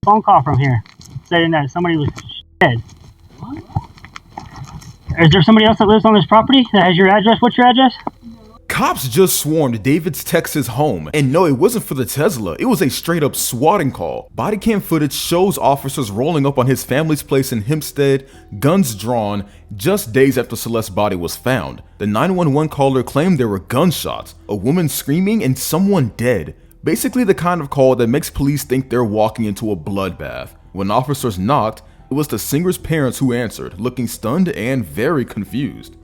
phone call from here saying that somebody was dead. What? Is there somebody else that lives on this property that has your address? What's your address? Cops just swarmed David's Texas home, and no, it wasn't for the Tesla, it was a straight up swatting call. Bodycam footage shows officers rolling up on his family's place in Hempstead, guns drawn, just days after Celeste's body was found. The 911 caller claimed there were gunshots, a woman screaming, and someone dead. Basically the kind of call that makes police think they're walking into a bloodbath. When officers knocked, it was the singer's parents who answered, looking stunned and very confused.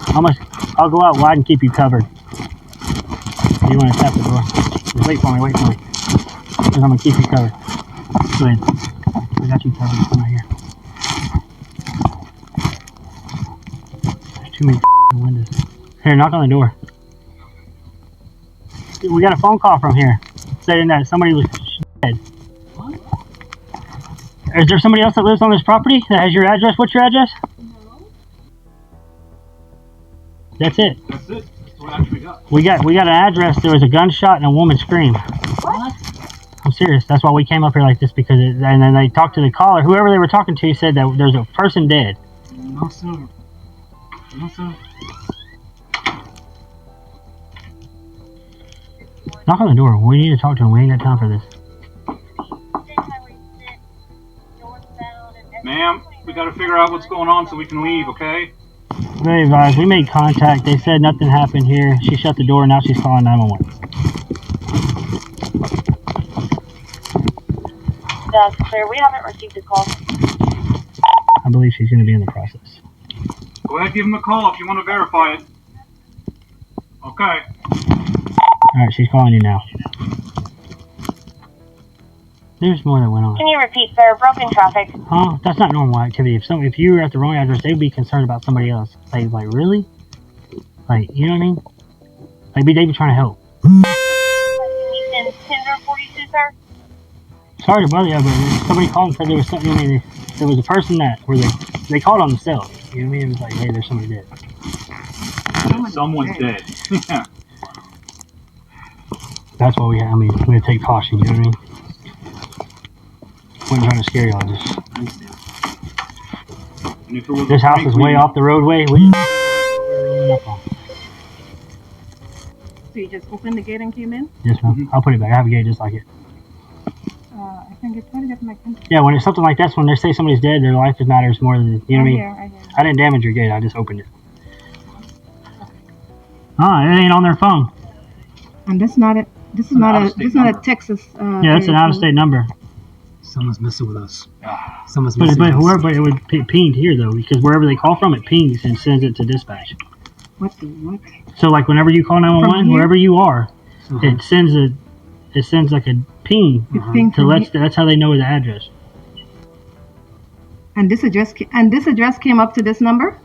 I'll go out wide and keep you covered. You want to tap the door? Just wait for me, Because I'm going to keep you covered. Go ahead. I got you covered. Come right here. There's too many windows. Here, knock on the door. We got a phone call from here saying that somebody was dead. What? Is there somebody else that lives on this property that has your address? What's your address? That's it. That's it. That's what I actually got. We got an address. There was a gunshot and a woman scream. What? I'm serious. That's why we came up here like this because and then they talked to the caller. Whoever they were talking to said that there's a person dead. No sir. No sir. Knock on the door. We need to talk to him. We ain't got time for this. Ma'am, we got to figure out what's going on so we can leave, okay? Very advised. We made contact. They said nothing happened here. She shut the door. Now she's calling 911. That's clear. We haven't received a call. I believe she's going to be in the process. Go ahead, give him a call if you want to verify it. Okay. Alright, she's calling you now. There's more that went on. Can you repeat, sir? Broken traffic. Huh? That's not normal activity. If you were at the wrong address, they would be concerned about somebody else. Like really? Like, you know what I mean? Like, they'd be trying to help. Tinder 42, sir? Sorry to bother you, but somebody called and said there was something. I mean, there was a person where they called on themselves. You know what I mean? It was like, hey, there's somebody dead. Someone's dead. Yeah. That's why we had to take caution. You know what I mean? Wasn't trying to scare y'all. Just this house is way off the roadway. So you just opened the gate and came in? Yes, ma'am. I'll put it back. I have a gate just like it. I think it's trying to get my country. Yeah, when it's something like this, when they say somebody's dead, their life matters more than, you know what I mean? I hear. I didn't damage your gate. I just opened it. Ah, it ain't on their phone. And this is not a Texas. Yeah, it's an out-of-state number. Someone's messing with us. But it would pinged here though, because wherever they call from, it pings and sends it to dispatch. What the what? So like whenever you call 911, wherever you are, it sends like a ping that's how they know the address. And this address came up to this number?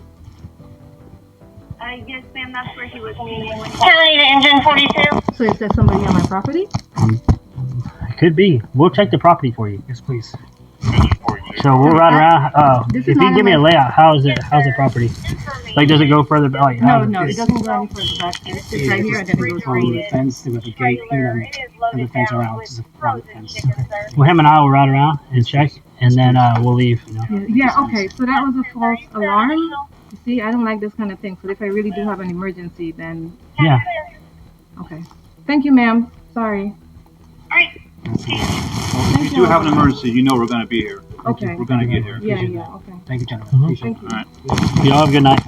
Yes, ma'am. That's where he was meeting. Kelly to engine 42. So is there somebody on my property? It could be. We'll check the property for you. Yes, please. So we'll ride around. If you can give me a layout, how's the property? Like, does it go further back? Like, no, it doesn't go any further back. It's just right here, and then it goes on the fence. There was a gate here and the fence around. Just around the fence. Well, him and I will ride around and check, and then we'll leave. You know? Yeah. Okay. So that was a false alarm. You see, I don't like this kind of thing. So if I really do have an emergency, then yeah. Okay. Thank you, ma'am. Sorry. Alright. If you do have an emergency, you know we're going to be here. Okay. We're going to get here. Yeah. Okay. Thank you, gentlemen. Thank you. All right. Y'all have a good night.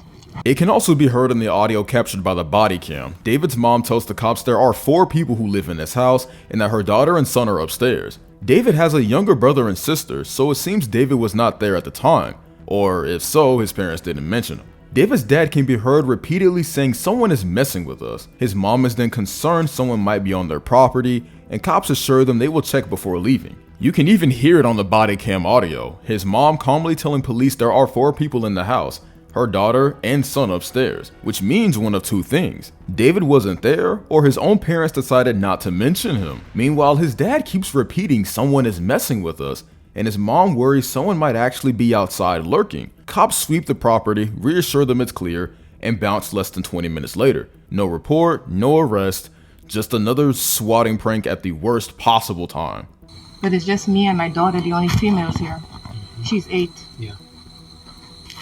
It can also be heard in the audio captured by the body cam. David's mom tells the cops there are 4 people who live in this house and that her daughter and son are upstairs. David has a younger brother and sister, so it seems David was not there at the time. Or if so, his parents didn't mention him. David's dad can be heard repeatedly saying someone is messing with us. His mom is then concerned someone might be on their property, and cops assure them they will check before leaving. You can even hear it on the body cam audio, his mom calmly telling police there are 4 people in the house, her daughter and son upstairs, which means one of 2 things. David wasn't there, or his own parents decided not to mention him. Meanwhile, his dad keeps repeating someone is messing with us, and his mom worries someone might actually be outside lurking. Cops sweep the property, reassure them it's clear, and bounce less than 20 minutes later. No report, no arrest, just another swatting prank at the worst possible time. But it's just me and my daughter, the only females here. She's 8.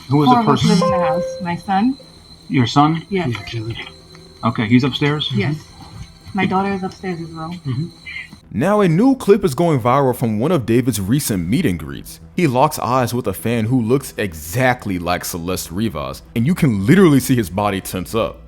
Who was Four the of us live person? in the house. My son? Your son? Yes. Yeah, Kelly. Okay, he's upstairs? Yes. My daughter is upstairs as well. Now, a new clip is going viral from one of David's recent meet and greets. He locks eyes with a fan who looks exactly like Celeste Rivas, and you can literally see his body tense up.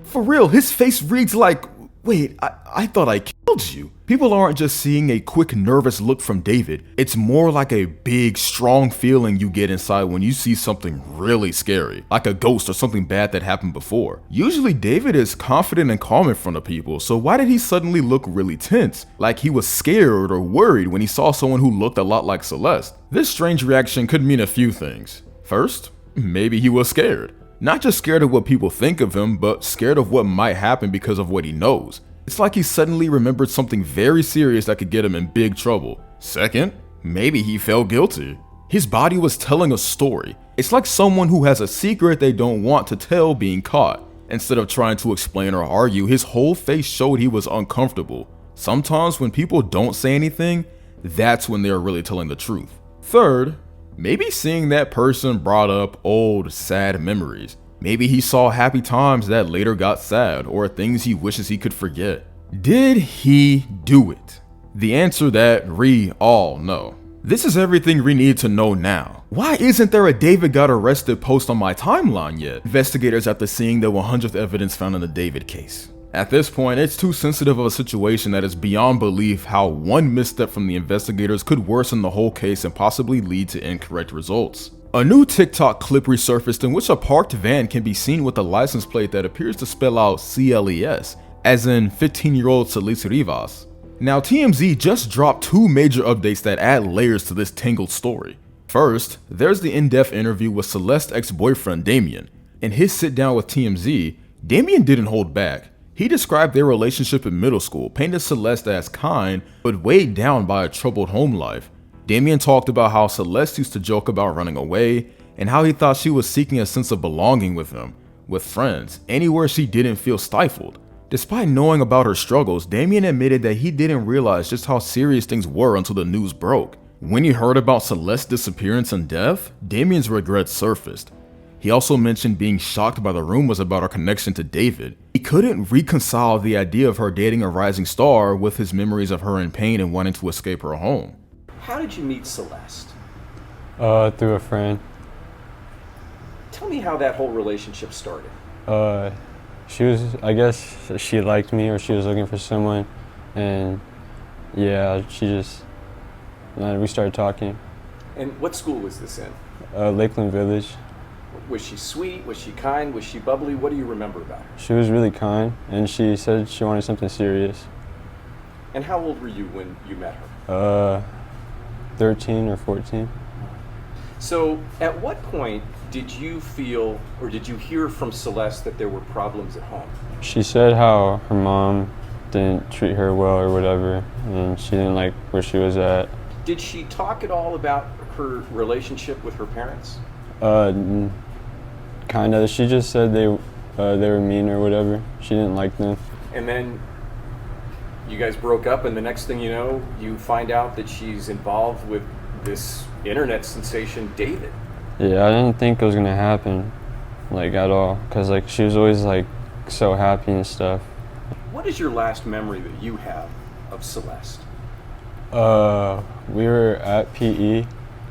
For real, his face reads like, wait, I thought I killed you. People aren't just seeing a quick nervous look from David. It's more like a big, strong feeling you get inside when you see something really scary, like a ghost or something bad that happened before. Usually David is confident and calm in front of people, so why did he suddenly look really tense? Like he was scared or worried when he saw someone who looked a lot like Celeste. This strange reaction could mean a few things. First, maybe he was scared. Not just scared of what people think of him, but scared of what might happen because of what he knows. It's like he suddenly remembered something very serious that could get him in big trouble. Second, maybe he felt guilty. His body was telling a story. It's like someone who has a secret they don't want to tell being caught. Instead of trying to explain or argue, his whole face showed he was uncomfortable. Sometimes when people don't say anything, that's when they are really telling the truth. Third, maybe seeing that person brought up old, sad memories. Maybe he saw happy times that later got sad, or things he wishes he could forget. Did he do it? The answer that we all know. This is everything we need to know now. Why isn't there a David got arrested post on my timeline yet? Investigators after seeing the 100th evidence found in the David case. At this point, it's too sensitive of a situation that is beyond belief how one misstep from the investigators could worsen the whole case and possibly lead to incorrect results. A new TikTok clip resurfaced in which a parked van can be seen with a license plate that appears to spell out CLES, as in 15-year-old Celeste Rivas. Now, TMZ just dropped 2 major updates that add layers to this tangled story. First, there's the in-depth interview with Celeste's ex-boyfriend Damien. In his sit-down with TMZ, Damien didn't hold back. He described their relationship in middle school, painted Celeste as kind, but weighed down by a troubled home life. Damien talked about how Celeste used to joke about running away, and how he thought she was seeking a sense of belonging with him, with friends, anywhere she didn't feel stifled. Despite knowing about her struggles, Damien admitted that he didn't realize just how serious things were until the news broke. When he heard about Celeste's disappearance and death, Damien's regrets surfaced. He also mentioned being shocked by the rumors about her connection to David. He couldn't reconcile the idea of her dating a rising star with his memories of her in pain and wanting to escape her home. How did you meet Celeste? Through a friend. Tell me how that whole relationship started. I guess she liked me, or she was looking for someone, and yeah, we started talking. And what school was this in? Lakeland Village. Was she sweet? Was she kind? Was she bubbly? What do you remember about her? She was really kind, and she said she wanted something serious. And how old were you when you met her? 13 or 14. So at what point did you feel, or did you hear from Celeste that there were problems at home? She said how her mom didn't treat her well or whatever, and she didn't like where she was at. Did she talk at all about her relationship with her parents? Kind of. She just said they were mean or whatever. She didn't like them. And then you guys broke up, and the next thing you know, you find out that she's involved with this internet sensation, David. Yeah, I didn't think it was gonna happen, like, at all, because like she was always like so happy and stuff. What is your last memory that you have of Celeste? We were at PE,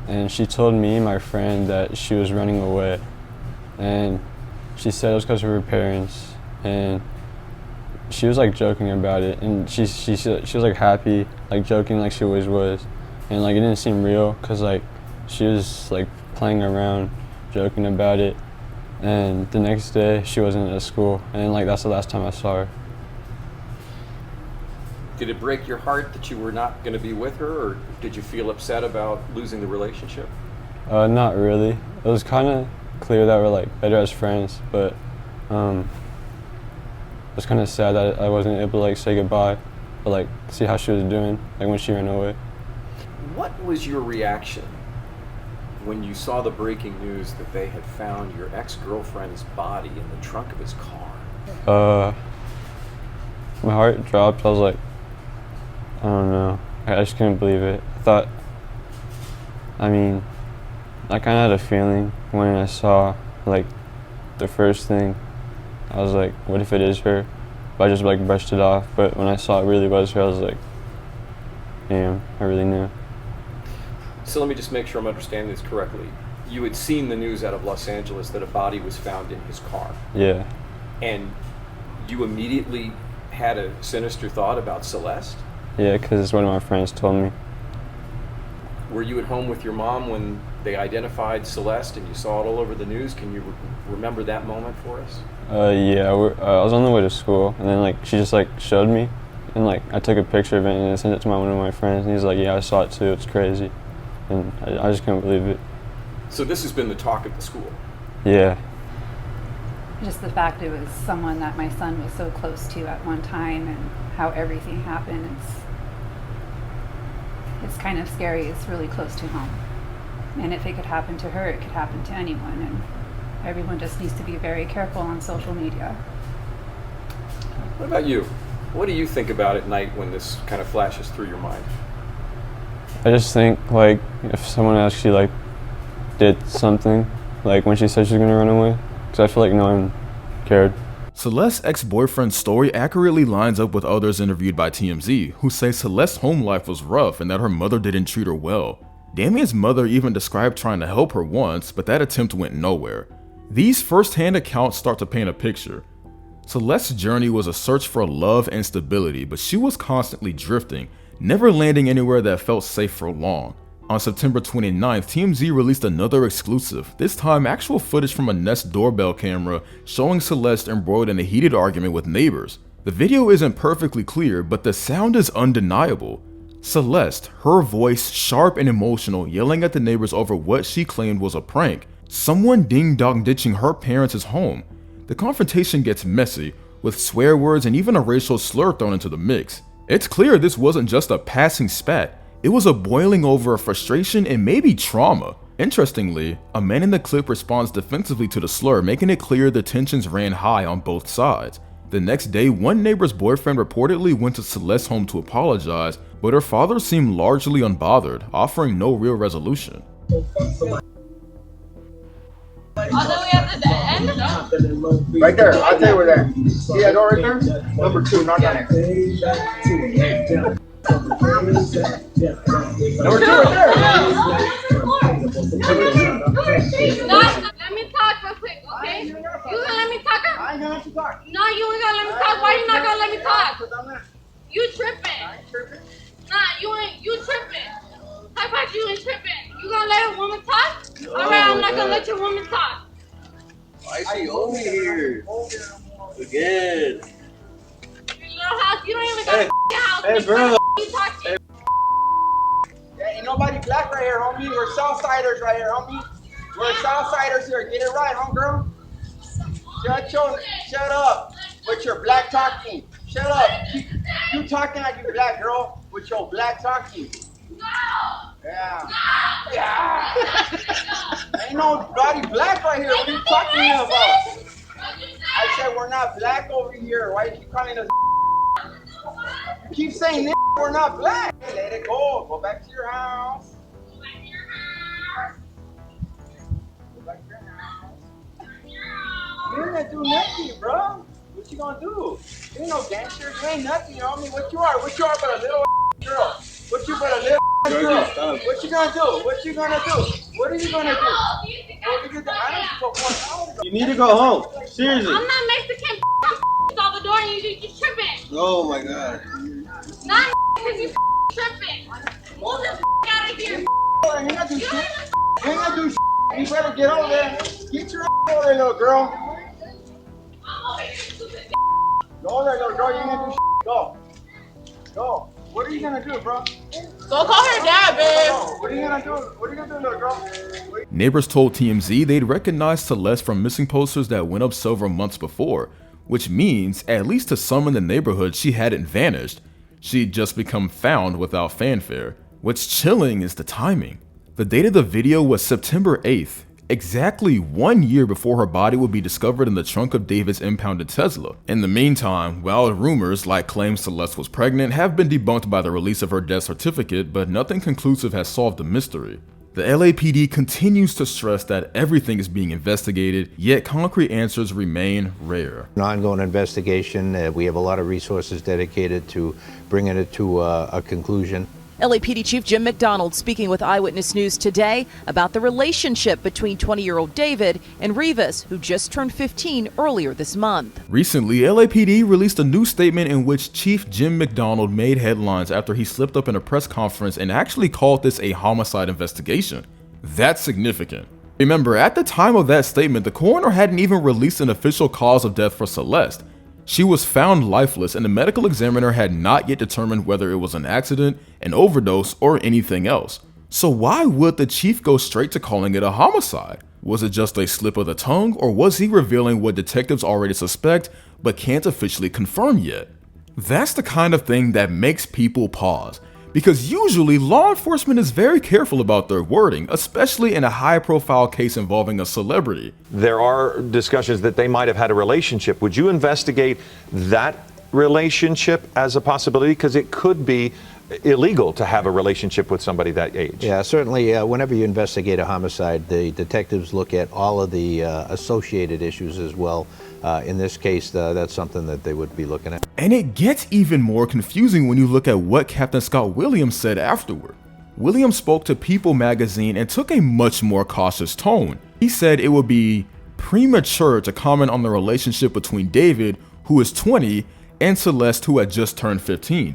and she told me and my friend that she was running away, and she said it was because of her parents, and she was like joking about it, and she was like happy, like joking like she always was, and like it didn't seem real because like she was like playing around, joking about it, and the next day she wasn't at school, and like that's the last time I saw her. Did it break your heart that you were not going to be with her, or did you feel upset about losing the relationship? Not really. It was kind of clear that we're like better as friends, but it was kind of sad that I wasn't able to like say goodbye. but like see how she was doing, like when she ran away. What was your reaction when you saw the breaking news that they had found your ex-girlfriend's body in the trunk of his car? My heart dropped. I was like, I don't know. I just couldn't believe it. I kind of had a feeling when I saw, like, the first thing. I was like, what if it is her? But I just, like, brushed it off. But when I saw it really was her, I was like, damn, I really knew. So let me just make sure I'm understanding this correctly. You had seen the news out of Los Angeles that a body was found in his car. Yeah. And you immediately had a sinister thought about Celeste? Yeah, because one of my friends told me. Were you at home with your mom when they identified Celeste and you saw it all over the news? Can you remember that moment for us? Yeah, I was on the way to school, and then like she just like showed me, and like I took a picture of it and I sent it to one of my friends, and he's like, yeah, I saw it too, it's crazy. And I just couldn't believe it. So this has been the talk of the school? Yeah. Just the fact it was someone that my son was so close to at one time and how everything happened, it's kind of scary. It's really close to home. And if it could happen to her, it could happen to anyone. And everyone just needs to be very careful on social media. What about you? What do you think about at night when this kind of flashes through your mind? I just think like if someone actually like did something, like when she said she was gonna run away, because I feel like no one cared. Celeste's ex-boyfriend's story accurately lines up with others interviewed by TMZ, who say Celeste's home life was rough and that her mother didn't treat her well. Damien's mother even described trying to help her once, but that attempt went nowhere. These first-hand accounts start to paint a picture. Celeste's journey was a search for love and stability, but she was constantly drifting, never landing anywhere that felt safe for long. On September 29th, TMZ released another exclusive, this time actual footage from a Nest doorbell camera showing Celeste embroiled in a heated argument with neighbors. The video isn't perfectly clear, but the sound is undeniable. Celeste, her voice sharp and emotional, yelling at the neighbors over what she claimed was a prank, someone ding-dong ditching her parents' home. The confrontation gets messy, with swear words and even a racial slur thrown into the mix. It's clear this wasn't just a passing spat. It was a boiling over of frustration and maybe trauma. Interestingly, a man in the clip responds defensively to the slur, making it clear the tensions ran high on both sides. The next day, one neighbor's boyfriend reportedly went to Celeste's home to apologize, but her father seemed largely unbothered, offering no real resolution. Right there, I'll tell you where that. See that door right there? Number 2, not on it. Number 2 right there. Let me talk real quick, okay? You gonna let me talk? I ain't gonna let you talk. No, you ain't gonna let me talk. Why you not gonna let me talk? You tripping. Nah, you tripping. How about you ain't tripping? You gonna let a woman talk? Alright, I'm not gonna let your woman talk. Why is she over here? Good. Your little house, you don't even got a house. Hey, bro. You talk to Yeah, ain't nobody black right here, homie. We're Southsiders right here, homie. We're Southsiders here. Get it right, homegirl. Shut up with your black talking. Shut up. You talking like you black, girl, with your black talking. Yeah. Ain't nobody black right here. What are you talking about? I said we're not black over here. Why you keep calling us? You keep saying this. We're not black. Hey, let it go. Go back to your house. Go back to your house. You ain't gonna do nothing, bro. What you gonna do? You ain't no gangster. You ain't nothing, homie. What you are? What you are but a little girl? What you but a little girl? What you gonna do? What you gonna do? What are you gonna do? You need to go home. Seriously. I'm not Mexican. All the door and you tripping. Oh my god. Not because you tripping. Move this out of here. You ain't gonna do shit. You ain't gonna do shit. You better get over there. Get your over there, little girl. Go over there, little girl. You ain't gonna do shit. Go. Go. What are you gonna do, bro? Go call her dad, babe. What are you gonna do? What are you gonna do, little girl? Neighbors told TMZ they'd recognized Celeste from missing posters that went up several months before, which means, at least to some in the neighborhood, she hadn't vanished. She'd just become found without fanfare. What's chilling is the timing. The date of the video was September 8th, exactly 1 year before her body would be discovered in the trunk of David's impounded Tesla. In the meantime, wild rumors like claims Celeste was pregnant have been debunked by the release of her death certificate, but nothing conclusive has solved the mystery. The LAPD continues to stress that everything is being investigated, yet concrete answers remain rare. An ongoing investigation. We have a lot of resources dedicated to bringing it to a conclusion. LAPD Chief Jim McDonald speaking with Eyewitness News today about the relationship between 20-year-old David and Rivas, who just turned 15 earlier this month. Recently, LAPD released a new statement in which Chief Jim McDonald made headlines after he slipped up in a press conference and actually called this a homicide investigation. That's significant. Remember, at the time of that statement, the coroner hadn't even released an official cause of death for Celeste. She was found lifeless, and the medical examiner had not yet determined whether it was an accident, an overdose, or anything else. So why would the chief go straight to calling it a homicide? Was it just a slip of the tongue, or was he revealing what detectives already suspect but can't officially confirm yet? That's the kind of thing that makes people pause, because usually law enforcement is very careful about their wording, especially in a high-profile case involving a celebrity. There are discussions that they might have had a relationship. Would you investigate that relationship as a possibility? Because it could be illegal to have a relationship with somebody that age. Yeah, certainly whenever you investigate a homicide, the detectives look at all of the associated issues as well. In this case, that's something that they would be looking at. And it gets even more confusing when you look at what Captain Scott Williams said afterward. Williams spoke to People magazine and took a much more cautious tone. He said it would be premature to comment on the relationship between David, who is 20, and Celeste, who had just turned 15.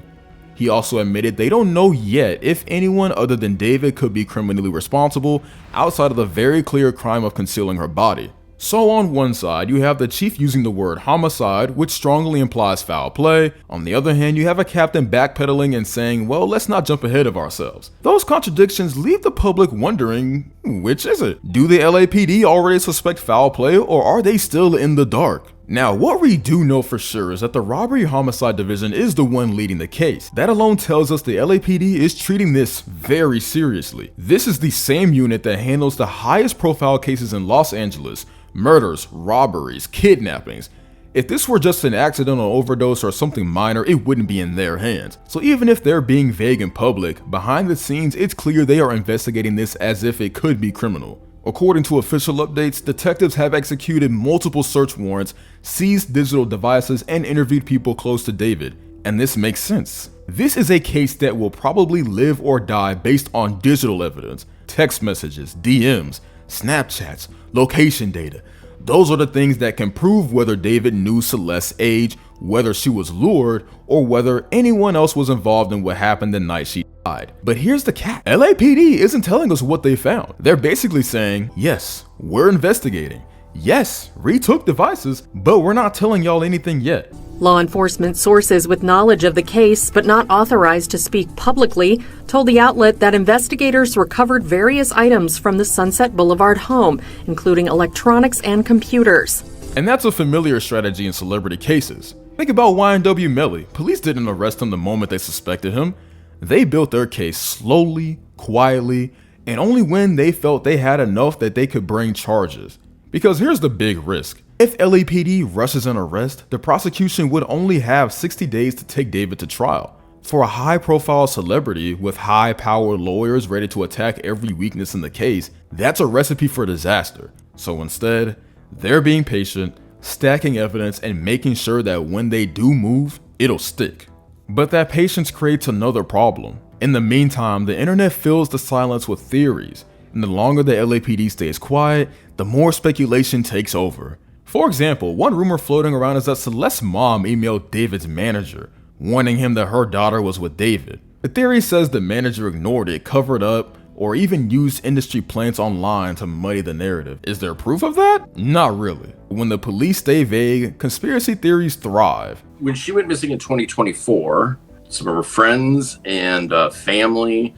He also admitted they don't know yet if anyone other than David could be criminally responsible outside of the very clear crime of concealing her body. So on one side, you have the chief using the word homicide, which strongly implies foul play. On the other hand, you have a captain backpedaling and saying, well, let's not jump ahead of ourselves. Those contradictions leave the public wondering, which is it? Do the LAPD already suspect foul play, or are they still in the dark? Now, what we do know for sure is that the Robbery Homicide Division is the one leading the case. That alone tells us the LAPD is treating this very seriously. This is the same unit that handles the highest profile cases in Los Angeles: murders, robberies, kidnappings. If this were just an accidental overdose or something minor, it wouldn't be in their hands. So even if they're being vague in public, behind the scenes it's clear they are investigating this as if it could be criminal. According to official updates, detectives have executed multiple search warrants, seized digital devices, and interviewed people close to David. And this makes sense. This is a case that will probably live or die based on digital evidence: text messages, DMs, Snapchats, location data. Those are the things that can prove whether David knew Celeste's age, whether she was lured, or whether anyone else was involved in what happened the night she died. But here's the catch. LAPD isn't telling us what they found. They're basically saying, yes, we're investigating. Yes, retook devices, but we're not telling y'all anything yet. Law enforcement sources with knowledge of the case, but not authorized to speak publicly, told the outlet that investigators recovered various items from the Sunset Boulevard home, including electronics and computers. And that's a familiar strategy in celebrity cases. Think about YNW Melly. Police didn't arrest him the moment they suspected him. They built their case slowly, quietly, and only when they felt they had enough that they could bring charges. Because here's the big risk. If LAPD rushes an arrest, the prosecution would only have 60 days to take David to trial. For a high-profile celebrity with high-powered lawyers ready to attack every weakness in the case, that's a recipe for disaster. So instead, they're being patient, stacking evidence, and making sure that when they do move, it'll stick. But that patience creates another problem. In the meantime, the internet fills the silence with theories, and the longer the LAPD stays quiet, the more speculation takes over. For example, one rumor floating around is that Celeste's mom emailed David's manager, warning him that her daughter was with David. The theory says the manager ignored it, covered up, or even used industry plants online to muddy the narrative. Is there proof of that? Not really. When the police stay vague, conspiracy theories thrive. When she went missing in 2024, some of her friends and family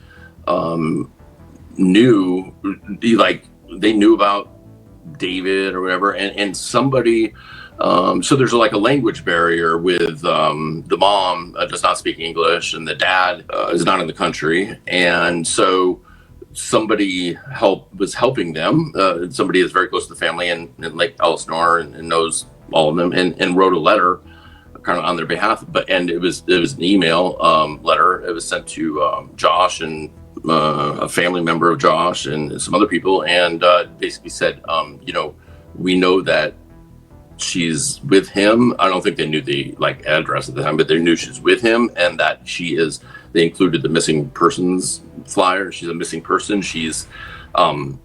knew, they knew about David or whatever, and somebody So there's like a language barrier with the mom does not speak English and the dad is not in the country. And so somebody was helping them. Somebody is very close to the family in Lake Elsinore and knows all of them and wrote a letter kind of on their behalf. And it was an email letter. It was sent to Josh and a family member of Josh and some other people. And basically said, we know that she's with him. I don't think they knew the address at the time, but they knew she's with him and that they included the missing persons flyer. She's a missing person. She's 12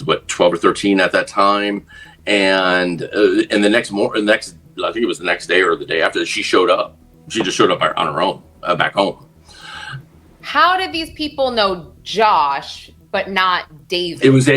or 13 at that time. And the next I think it was the next day or the day after, she showed up. She just showed up on her own back home. How did these people know Josh but not David? It was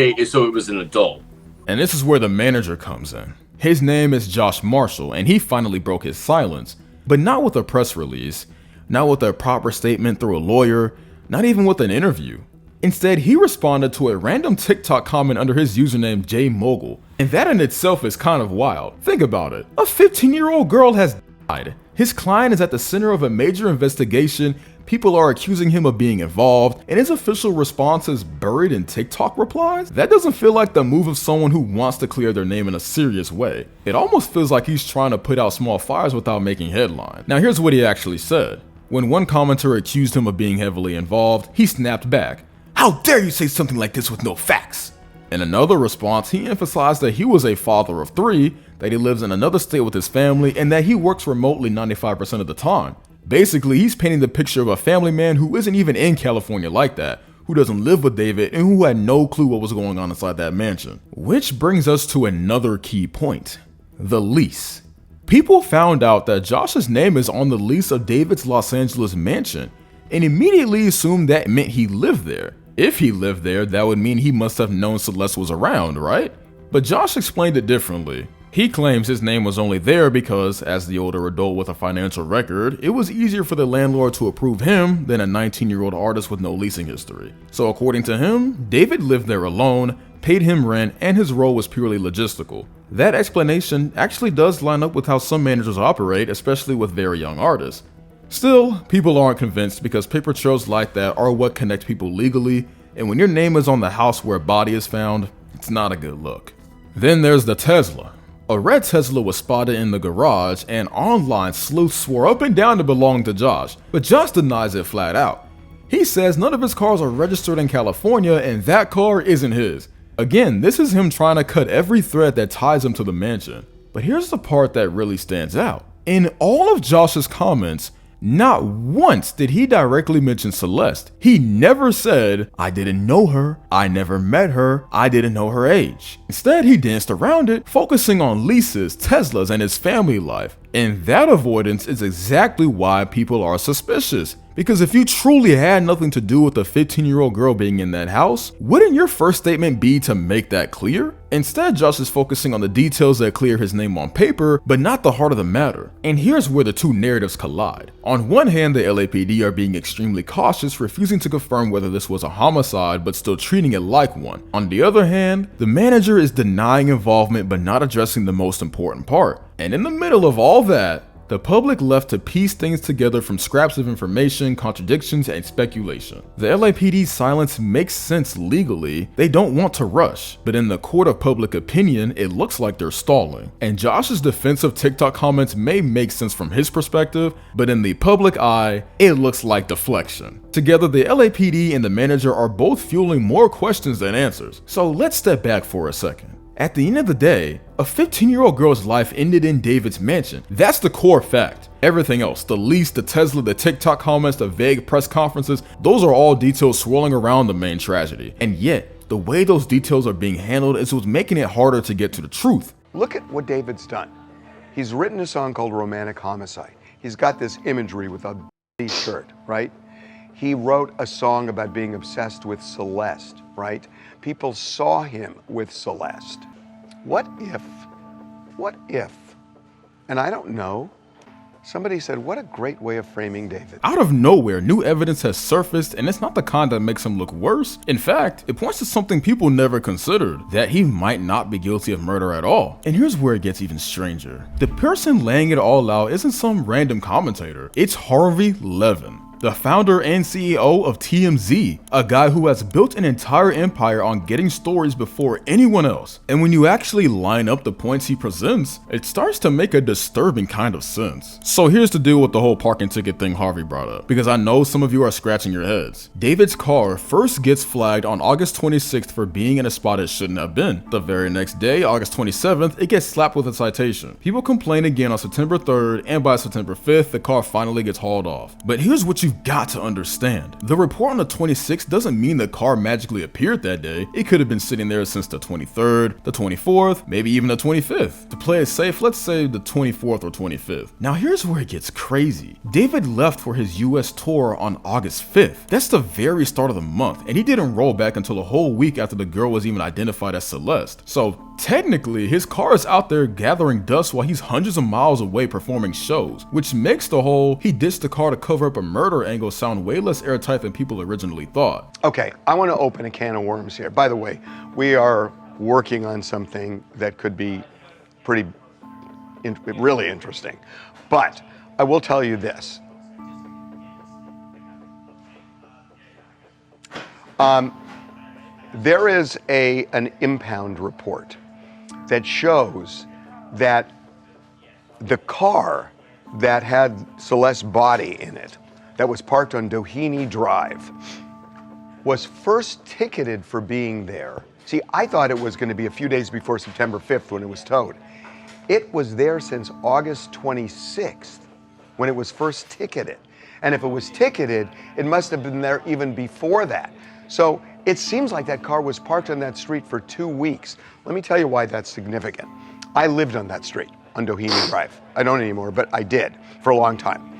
an adult. And this is where the manager comes in. His name is Josh Marshall, and he finally broke his silence, but not with a press release, not with a proper statement through a lawyer, not even with an interview. Instead, he responded to a random TikTok comment under his username JMogul, and that in itself is kind of wild. Think about it. A 15-year-old girl has died. His client is at the center of a major investigation. People are accusing him of being involved, and his official response is buried in TikTok replies? That doesn't feel like the move of someone who wants to clear their name in a serious way. It almost feels like he's trying to put out small fires without making headline. Now here's what he actually said. When one commenter accused him of being heavily involved, he snapped back, "How dare you say something like this with no facts?" In another response, he emphasized that he was a father of 3, that he lives in another state with his family, and that he works remotely 95% of the time. Basically, he's painting the picture of a family man who isn't even in California like that, who doesn't live with David, and who had no clue what was going on inside that mansion. Which brings us to another key point: the lease. People found out that Josh's name is on the lease of David's Los Angeles mansion, and immediately assumed that meant he lived there. If he lived there, that would mean he must have known Celeste was around, right? But Josh explained it differently. He claims his name was only there because, as the older adult with a financial record, it was easier for the landlord to approve him than a 19-year-old artist with no leasing history. So according to him, David lived there alone, paid him rent, and his role was purely logistical. That explanation actually does line up with how some managers operate, especially with very young artists. Still, people aren't convinced because paper trails like that are what connect people legally, and when your name is on the house where a body is found, it's not a good look. Then there's the Tesla. A red Tesla was spotted in the garage, and online sleuths swore up and down it belonged to Josh, but Josh denies it flat out. He says none of his cars are registered in California and that car isn't his. Again, this is him trying to cut every thread that ties him to the mansion. But here's the part that really stands out. In all of Josh's comments, not once did he directly mention Celeste. He never said, "I didn't know her, I never met her, I didn't know her age." Instead, he danced around it, focusing on leases, Teslas, and his family life. And that avoidance is exactly why people are suspicious. Because if you truly had nothing to do with the 15-year-old girl being in that house, wouldn't your first statement be to make that clear? Instead, Josh is focusing on the details that clear his name on paper, but not the heart of the matter. And here's where the two narratives collide. On one hand, the LAPD are being extremely cautious, refusing to confirm whether this was a homicide, but still treating it like one. On the other hand, the manager is denying involvement, but not addressing the most important part. And in the middle of all that, the public left to piece things together from scraps of information, contradictions, and speculation. The LAPD's silence makes sense legally. They don't want to rush, but in the court of public opinion, it looks like they're stalling. And Josh's defense of TikTok comments may make sense from his perspective, but in the public eye, it looks like deflection. Together, the LAPD and the manager are both fueling more questions than answers. So let's step back for a second. At the end of the day, a 15-year-old girl's life ended in David's mansion. That's the core fact. Everything else, the lease, the Tesla, the TikTok comments, the vague press conferences, those are all details swirling around the main tragedy. And yet, the way those details are being handled is what's making it harder to get to the truth. Look at what David's done. He's written a song called Romantic Homicide. He's got this imagery with a shirt, right? He wrote a song about being obsessed with Celeste, right? People saw him with Celeste. What if, and I don't know, Somebody said, what a great way of framing David. Out of nowhere, new evidence has surfaced, and it's not the kind that makes him look worse. In fact, it points to something people never considered, that he might not be guilty of murder at all. And here's where it gets even stranger. The person laying it all out isn't some random commentator, it's Harvey Levin, the founder and CEO of TMZ, a guy who has built an entire empire on getting stories before anyone else. And when you actually line up the points he presents, it starts to make a disturbing kind of sense. So here's the deal with the whole parking ticket thing Harvey brought up, because I know some of you are scratching your heads. David's car first gets flagged on August 26th for being in a spot it shouldn't have been. The very next day, August 27th, it gets slapped with a citation. People complain again on September 3rd, and by September 5th, the car finally gets hauled off. But here's what you've got to understand. The report on the 26th doesn't mean the car magically appeared that day. It could have been sitting there since the 23rd, the 24th, maybe even the 25th. To play it safe, let's say the 24th or 25th. Now here's where it gets crazy. David left for his US tour on August 5th. That's the very start of the month, and he didn't roll back until a whole week after the girl was even identified as Celeste. So technically, his car is out there gathering dust while he's hundreds of miles away performing shows, which makes the whole "he ditched the car to cover up a murder" angle sound way less airtight than people originally thought. Okay, I want to open a can of worms here. By the way, we are working on something that could be really interesting. But I will tell you this. There is an impound report that shows that the car that had Celeste's body in it, that was parked on Doheny Drive, was first ticketed for being there. See, I thought it was going to be a few days before September 5th when it was towed. It was there since August 26th when it was first ticketed. And if it was ticketed, it must have been there even before that. So it seems like that car was parked on that street for 2 weeks. Let me tell you why that's significant. I lived on that street, on Doheny Drive. I don't anymore, but I did for a long time.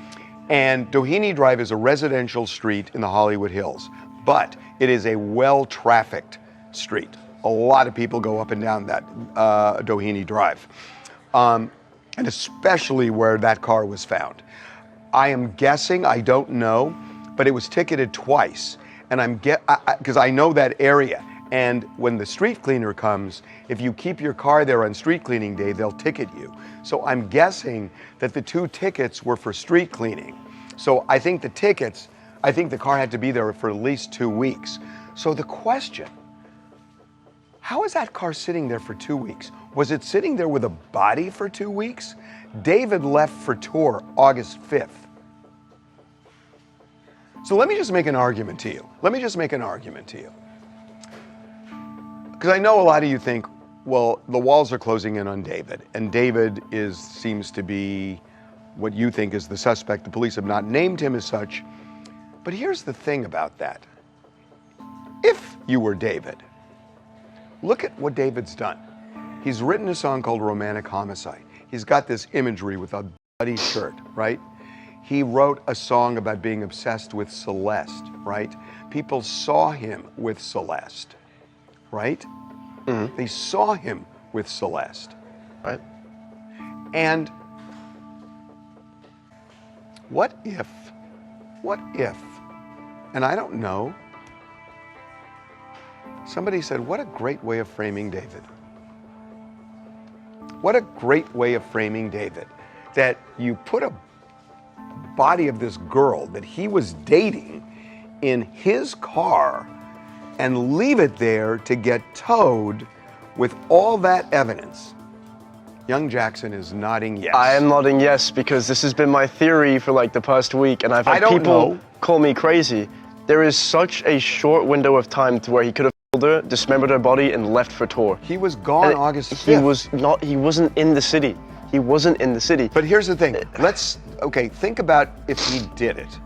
And Doheny Drive is a residential street in the Hollywood Hills, but it is a well-trafficked street. A lot of people go up and down that Doheny Drive, and especially where that car was found. I am guessing, I don't know, but it was ticketed twice. And because I know that area. And when the street cleaner comes, if you keep your car there on street cleaning day, they'll ticket you. So I'm guessing that the 2 tickets were for street cleaning. So I think the car had to be there for at least 2 weeks. So the question, how is that car sitting there for 2 weeks? Was it sitting there with a body for 2 weeks? David left for tour August 5th. So let me just make an argument to you. Because I know a lot of you think, well, the walls are closing in on David, and David seems to be what you think is the suspect. The police have not named him as such. But here's the thing about that. If you were David, look at what David's done. He's written a song called Romantic Homicide. He's got this imagery with a bloody shirt, right? He wrote a song about being obsessed with Celeste, right? People saw him with Celeste, right? Mm-hmm. They saw him with Celeste, right? And what if, and I don't know, somebody said, what a great way of framing David. What a great way of framing David, that you put a body of this girl that he was dating in his car and leave it there to get towed with all that evidence. Young Jackson is nodding yes. I am nodding yes because this has been my theory for like the past week, and I've had people call me crazy. There is such a short window of time to where he could have killed her, dismembered her body, and left for tour. He was gone August 5th. He wasn't in the city. He wasn't in the city. But here's the thing. Think about if he did it.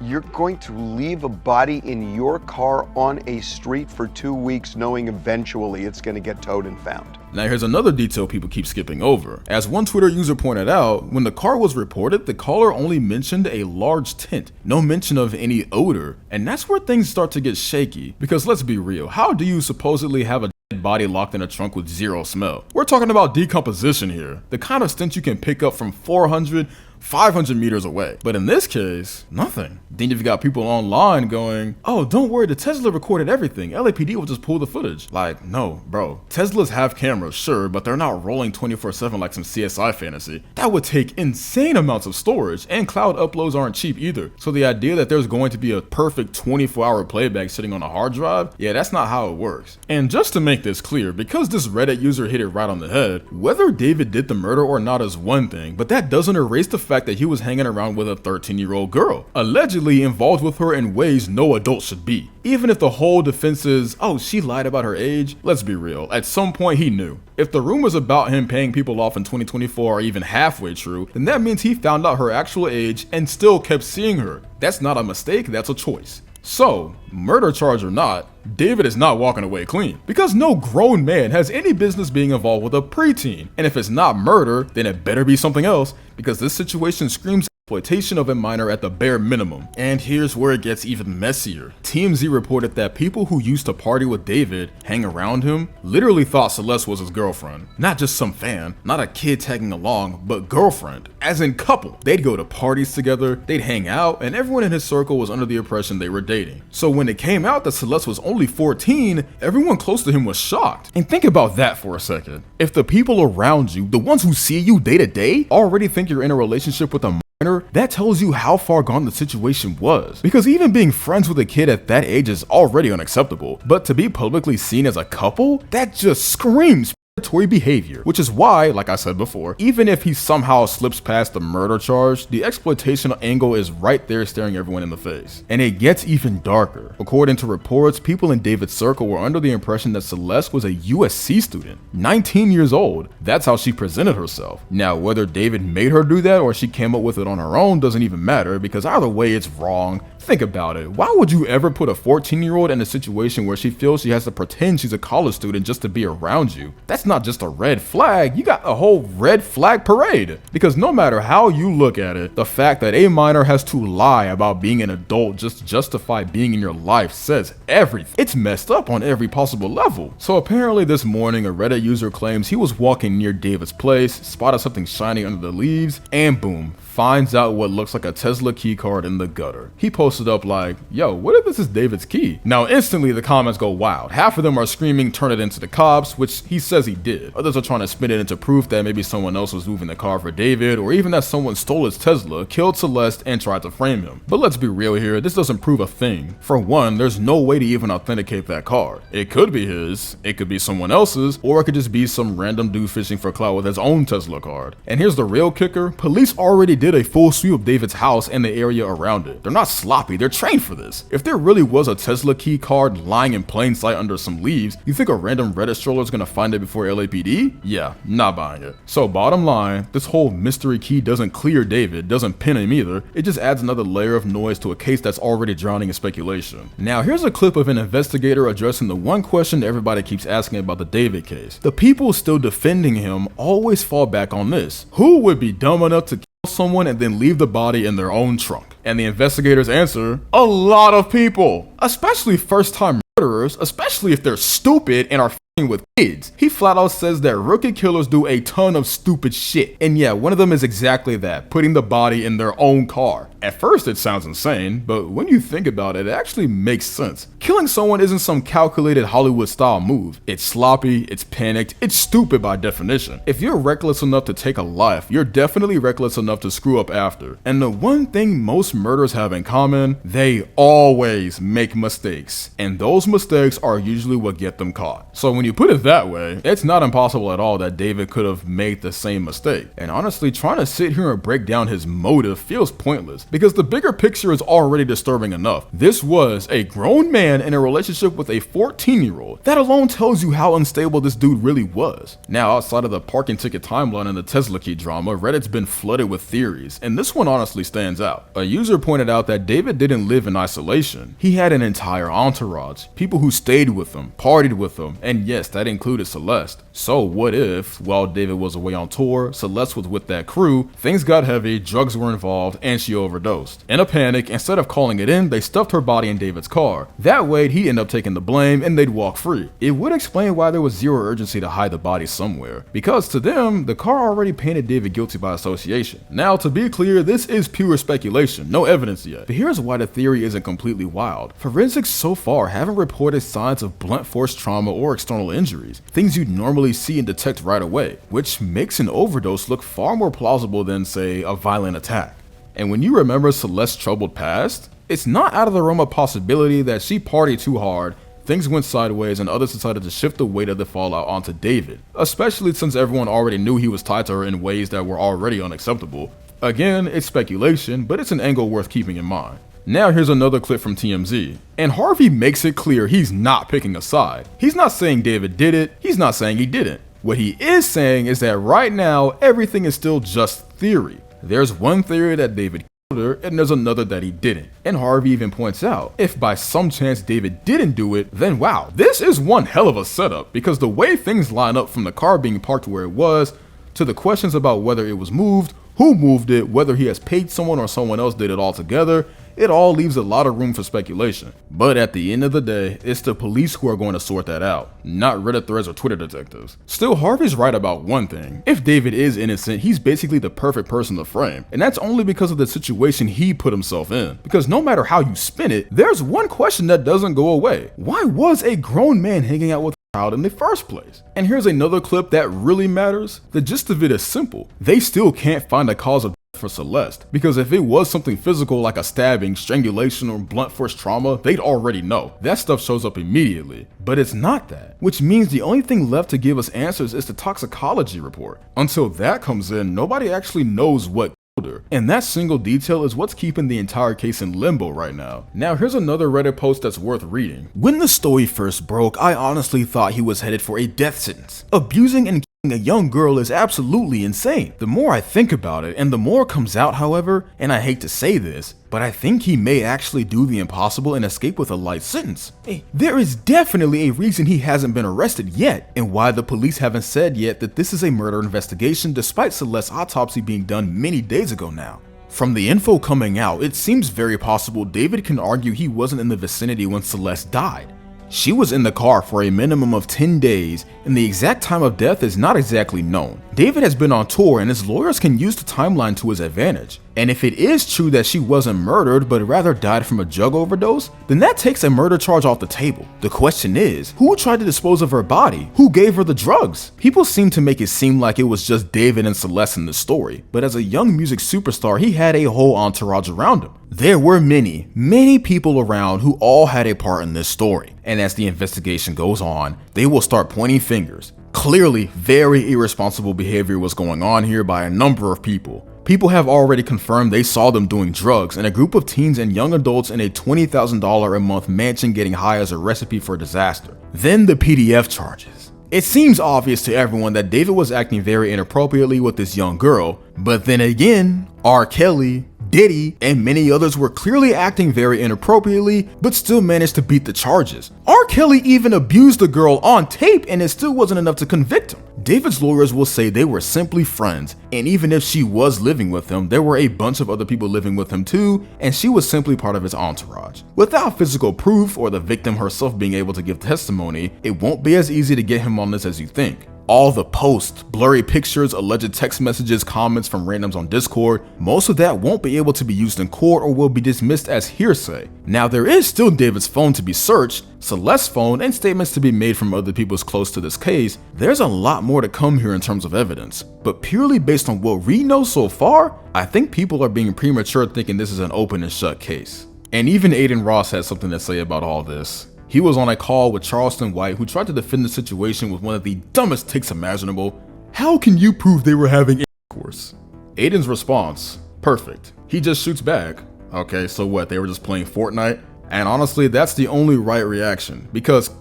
You're going to leave a body in your car on a street for 2 weeks knowing eventually it's going to get towed and found. Now here's another detail people keep skipping over. As one Twitter user pointed out, when the car was reported, the caller only mentioned a large tint, no mention of any odor. And that's where things start to get shaky, because let's be real, how do you supposedly have a dead dead body locked in a trunk with zero smell. We're talking about decomposition here, the kind of stench you can pick up from 400, 500 meters away. But in this case, nothing. Then you've got people online going, oh, don't worry, the Tesla recorded everything. LAPD will just pull the footage. Like, no, bro. Teslas have cameras, sure, but they're not rolling 24/7 like some CSI fantasy. That would take insane amounts of storage, and cloud uploads aren't cheap either. So the idea that there's going to be a perfect 24-hour playback sitting on a hard drive, yeah, that's not how it works. And just to make this clear, because this Reddit user hit it right on the head, whether David did the murder or not is one thing, but that doesn't erase the fact that he was hanging around with a 13-year-old girl, allegedly involved with her in ways no adult should be. Even if the whole defense is, oh, she lied about her age, let's be real, at some point he knew. If the rumors about him paying people off in 2024 are even halfway true, then that means he found out her actual age and still kept seeing her. That's not a mistake, that's a choice. So, murder charge or not, David is not walking away clean, because no grown man has any business being involved with a preteen. And if it's not murder, then it better be something else, because this situation screams exploitation of a minor at the bare minimum. And here's where it gets even messier. TMZ reported that people who used to party with David, hang around him, literally thought Celeste was his girlfriend. Not just some fan, not a kid tagging along, but girlfriend, as in couple. They'd go to parties together, they'd hang out, and everyone in his circle was under the impression they were dating. So when it came out that Celeste was only 14, everyone close to him was shocked. And think about that for a second. If the people around you, the ones who see you day to day, already think you're in a relationship with a minor, that tells you how far gone the situation was. Because even being friends with a kid at that age is already unacceptable, but to be publicly seen as a couple, that just screams predatory behavior, which is why, like I said before, even if he somehow slips past the murder charge, the exploitation angle is right there staring everyone in the face. And it gets even darker. According to reports, people in David's circle were under the impression that Celeste was a USC student, 19 years old. That's how she presented herself. Now, whether David made her do that or she came up with it on her own doesn't even matter, because either way it's wrong. Think about it. Why would you ever put a 14-year-old in a situation where she feels she has to pretend she's a college student just to be around you? That's not just a red flag, you got a whole red flag parade. Because no matter how you look at it, the fact that a minor has to lie about being an adult just to justify being in your life says everything. It's messed up on every possible level. So apparently this morning, a Reddit user claims he was walking near David's place, spotted something shiny under the leaves, and boom, finds out what looks like a Tesla key card in the gutter. He posted up like, yo, what if this is David's key? Now instantly the comments go wild. Half of them are screaming turn it into the cops, which he says he did. Others are trying to spin it into proof that maybe someone else was moving the car for David, or even that someone stole his Tesla, killed Celeste, and tried to frame him. But let's be real here, this doesn't prove a thing. For one, there's no way to even authenticate that card. It could be his, it could be someone else's, or it could just be some random dude fishing for clout with his own Tesla card. And here's the real kicker, police already did a full sweep of David's house and the area around it. They're not sloppy, they're trained for this. If there really was a Tesla key card lying in plain sight under some leaves, you think a random Reddit stroller is gonna find it before LAPD? Yeah, not buying it. So bottom line, this whole mystery key doesn't clear David, doesn't pin him either, it just adds another layer of noise to a case that's already drowning in speculation. Now here's a clip of an investigator addressing the one question everybody keeps asking about the David case. The people still defending him always fall back on this. Who would be dumb enough to kill someone and then leave the body in their own trunk? And the investigators answer, a lot of people, especially first-time murderers, especially if they're stupid and are with kids. He flat out says that rookie killers do a ton of stupid shit. And yeah, one of them is exactly that, putting the body in their own car. At first it sounds insane, but when you think about it, it actually makes sense. Killing someone isn't some calculated Hollywood style move. It's sloppy, it's panicked, it's stupid by definition. If you're reckless enough to take a life, you're definitely reckless enough to screw up after. And the one thing most murders have in common, they always make mistakes. And those mistakes are usually what get them caught. So when you put it that way, it's not impossible at all that David could have made the same mistake. And honestly, trying to sit here and break down his motive feels pointless, because the bigger picture is already disturbing enough. This was a grown man in a relationship with a 14-year-old. That alone tells you how unstable this dude really was. Now, outside of the parking ticket timeline and the Tesla key drama, Reddit's been flooded with theories, and this one honestly stands out. A user pointed out that David didn't live in isolation. He had an entire entourage, people who stayed with him, partied with him, and yes, that included Celeste. So what if, while David was away on tour, Celeste was with that crew, things got heavy, drugs were involved, and she overdosed. In a panic, instead of calling it in, they stuffed her body in David's car. That way, he'd end up taking the blame and they'd walk free. It would explain why there was zero urgency to hide the body somewhere, because to them, the car already painted David guilty by association. Now, to be clear, this is pure speculation, no evidence yet. But here's why the theory isn't completely wild. Forensics so far haven't reported signs of blunt force trauma or external injuries, things you'd normally see and detect right away, which makes an overdose look far more plausible than, say, a violent attack. And when you remember Celeste's troubled past, it's not out of the realm of possibility that she partied too hard, things went sideways, and others decided to shift the weight of the fallout onto David, especially since everyone already knew he was tied to her in ways that were already unacceptable. Again, it's speculation, but it's an angle worth keeping in mind. Now here's another clip from TMZ, and Harvey makes it clear he's not picking a side. He's not saying David did it, he's not saying he didn't. What he is saying is that right now, everything is still just theory. There's one theory that David killed her, and there's another that he didn't. And Harvey even points out, if by some chance David didn't do it, then wow, this is one hell of a setup, because the way things line up from the car being parked where it was, to the questions about whether it was moved, who moved it, whether he has paid someone or someone else did it all together, it all leaves a lot of room for speculation. But at the end of the day, it's the police who are going to sort that out, not Reddit threads or Twitter detectives. Still, Harvey's right about one thing. If David is innocent, he's basically the perfect person to frame. And that's only because of the situation he put himself in. Because no matter how you spin it, there's one question that doesn't go away. Why was a grown man hanging out with a crowd in the first place? And here's another clip that really matters. The gist of it is simple. They still can't find a cause of for Celeste, because if it was something physical like a stabbing, strangulation, or blunt force trauma, they'd already know. That stuff shows up immediately. But it's not that, which means the only thing left to give us answers is the toxicology report. Until that comes in, nobody actually knows what killed her, and that single detail is what's keeping the entire case in limbo right now. Now here's another Reddit post that's worth reading. When the story first broke, I honestly thought he was headed for a death sentence. Abusing and a young girl is absolutely insane. The more I think about it, and the more comes out, however, and I hate to say this, but I think he may actually do the impossible and escape with a light sentence. There is definitely a reason he hasn't been arrested yet, and why the police haven't said yet that this is a murder investigation despite Celeste's autopsy being done many days ago now. From the info coming out, it seems very possible David can argue he wasn't in the vicinity when Celeste died. She was in the car for a minimum of 10 days, and the exact time of death is not exactly known. David has been on tour, and his lawyers can use the timeline to his advantage. And if it is true that she wasn't murdered, but rather died from a drug overdose, then that takes a murder charge off the table. The question is, who tried to dispose of her body? Who gave her the drugs? People seem to make it seem like it was just David and Celeste in the story, but as a young music superstar, he had a whole entourage around him. There were many people around who all had a part in this story, and as the investigation goes on, they will start pointing fingers. Clearly, very irresponsible behavior was going on here by a number of people. People have already confirmed they saw them doing drugs, and a group of teens and young adults in a $20,000 a month mansion getting high as a recipe for disaster. Then the PDF charges. It seems obvious to everyone that David was acting very inappropriately with this young girl, but then again, R. Kelly, Diddy, and many others were clearly acting very inappropriately, but still managed to beat the charges. R. Kelly even abused the girl on tape, and it still wasn't enough to convict him. David's lawyers will say they were simply friends, and even if she was living with him, there were a bunch of other people living with him too, and she was simply part of his entourage. Without physical proof or the victim herself being able to give testimony, it won't be as easy to get him on this as you think. All the posts, blurry pictures, alleged text messages, comments from randoms on Discord, most of that won't be able to be used in court or will be dismissed as hearsay. Now there is still David's phone to be searched, Celeste's phone, and statements to be made from other people close to this case. There's a lot more to come here in terms of evidence, but purely based on what we know so far, I think people are being premature thinking this is an open and shut case. And even Aiden Ross has something to say about all this. He was on a call with Charleston White, who tried to defend the situation with one of the dumbest takes imaginable. How can you prove they were having intercourse? Aiden's response, perfect. He just shoots back. Okay, so what, they were just playing Fortnite? And honestly, that's the only right reaction, because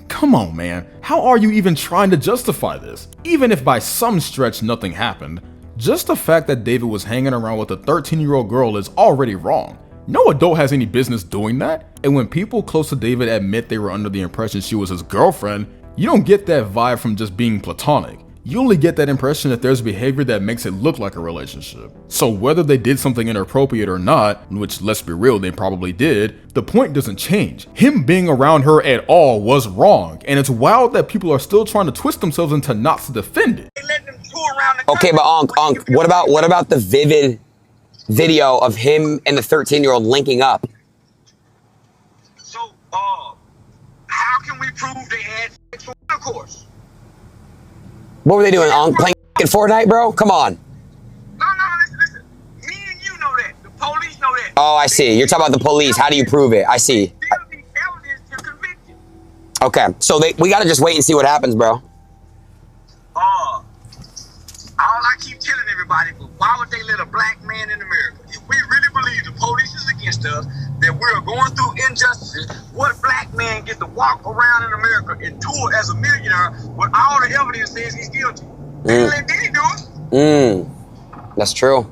come on man, how are you even trying to justify this? Even if by some stretch nothing happened, just the fact that David was hanging around with a 13-year-old girl is already wrong. No adult has any business doing that, and when people close to David admit they were under the impression she was his girlfriend, You don't get that vibe from just being platonic. You only get that impression if there's behavior that makes it look like a relationship. So whether they did something inappropriate or not, which let's be real, they probably did, the point doesn't change. Him being around her at all was wrong, and it's wild that people are still trying to twist themselves into knots to defend it. Okay, but Unc, what about the vivid video of him and the 13-year-old linking up? So, how can we prove they had sexual intercourse? What were they doing, Unc? Playing Fortnite, bro? Come on. No, listen. Me and you know that. The police know that. Oh, I see. You're talking about the police. How do you prove it? I see. Okay, so we gotta just wait and see what happens, bro. All I keep telling everybody, but why would they let a black man in America? If we really believe the police is against us, that we're going through injustices, what black man gets to walk around in America and tour as a millionaire when all the evidence says he's guilty? They let Diddy do it. That's true.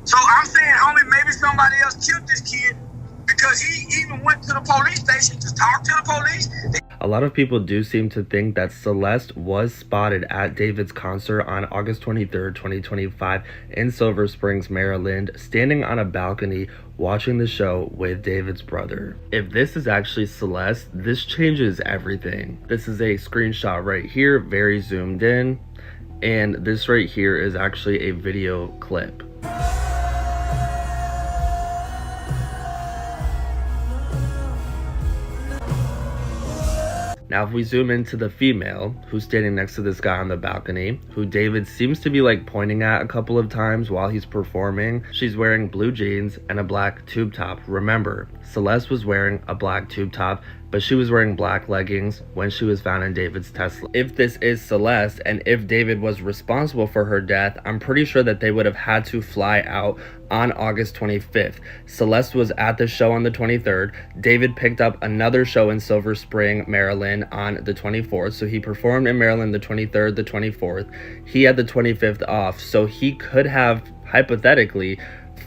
So I'm saying, homie, maybe somebody else killed this kid because he even went to the police station to talk to the police. A lot of people do seem to think that Celeste was spotted at David's concert on August 23rd, 2025 in Silver Springs, Maryland, standing on a balcony watching the show with David's brother. If this is actually Celeste, this changes everything. This is a screenshot right here, very zoomed in, and this right here is actually a video clip. Now, if we zoom into the female who's standing next to this guy on the balcony, who David seems to be like pointing at a couple of times while he's performing, she's wearing blue jeans and a black tube top. Remember, Celeste was wearing a black tube top, but she was wearing black leggings when she was found in David's Tesla. If this is Celeste, and if David was responsible for her death, I'm pretty sure that they would have had to fly out on August 25th. Celeste was at the show on the 23rd. David picked up another show in Silver Spring, Maryland on the 24th. So he performed in Maryland the 23rd, the 24th. He had the 25th off. So he could have hypothetically